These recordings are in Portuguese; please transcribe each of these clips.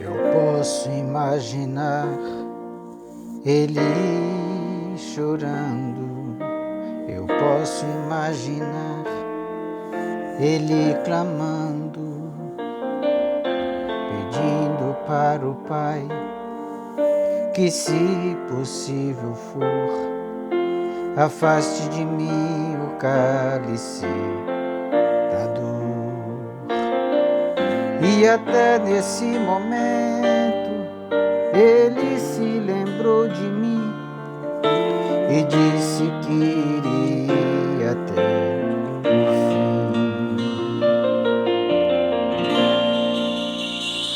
Eu posso imaginar ele chorando, eu posso imaginar ele clamando, pedindo para o Pai que, se possível for, afaste de mim o cálice da dor. E até nesse momento ele se lembrou de mim e disse que iria até o fim.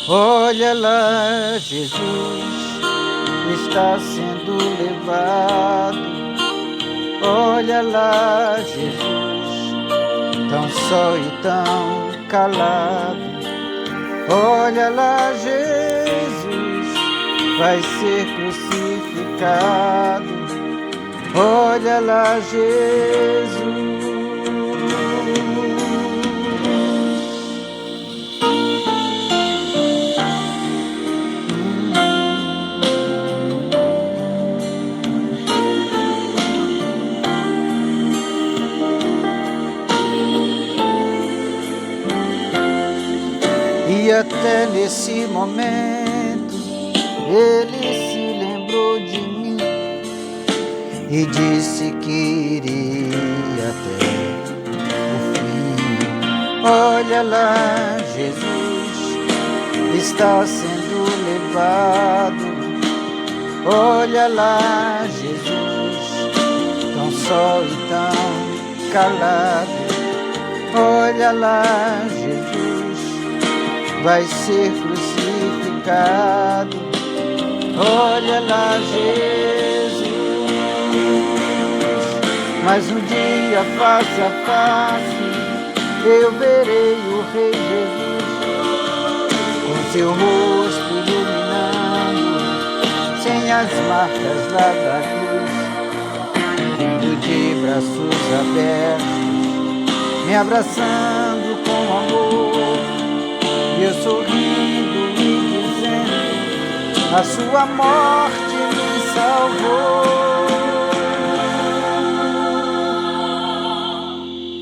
Olha lá, Jesus está sendo levado. Olha lá, Jesus, tão só e tão calado. Olha lá, Jesus vai ser crucificado. Olha lá, Jesus. E até nesse momento ele se lembrou de mim e disse que iria até o fim. Olha lá, Jesus está sendo levado. Olha lá, Jesus, tão só e tão calado. Olha lá, Jesus vai ser crucificado. Olha lá, Jesus. Mas um dia, face a face, eu verei o Rei Jesus, com seu rosto iluminando, sem as marcas lá da cruz, vindo de braços abertos, me abraçando com amor, e eu sorrindo e dizendo: a sua morte me salvou.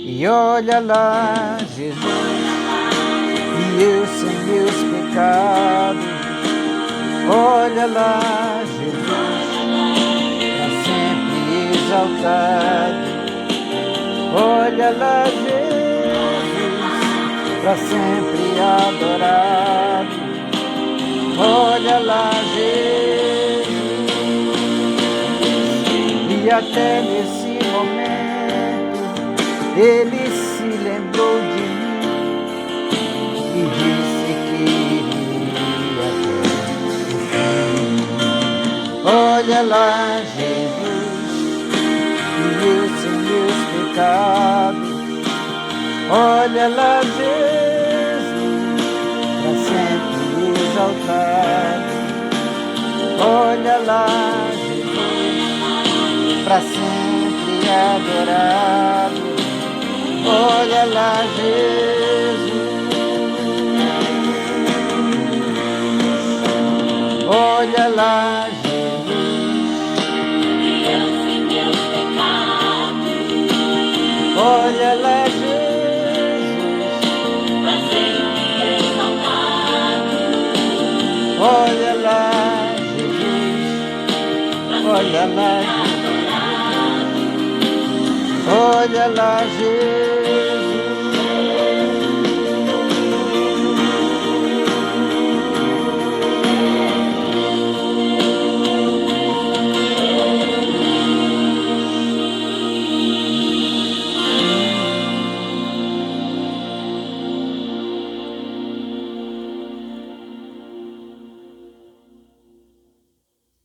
E olha lá, Jesus, e eu sem meus pecados. Olha lá, Jesus, pra sempre exaltado. Olha lá, Jesus, pra sempre adorado. Olha lá, Jesus. E até nesse momento ele se lembrou de mim e disse que iria até o fim. Olha lá, Jesus, e eu sem meus pecados. Olha lá, Jesus, pra sempre exaltado. Olha lá, Jesus, pra sempre adorado. Olha lá, Jesus. Olha lá, Jesus. Eu sem meus pecados. Olha lá, Jesus. Pra sempre exaltado. Olha lá, Jesus. Olha lá, Jesus. Olha lá, Jesus.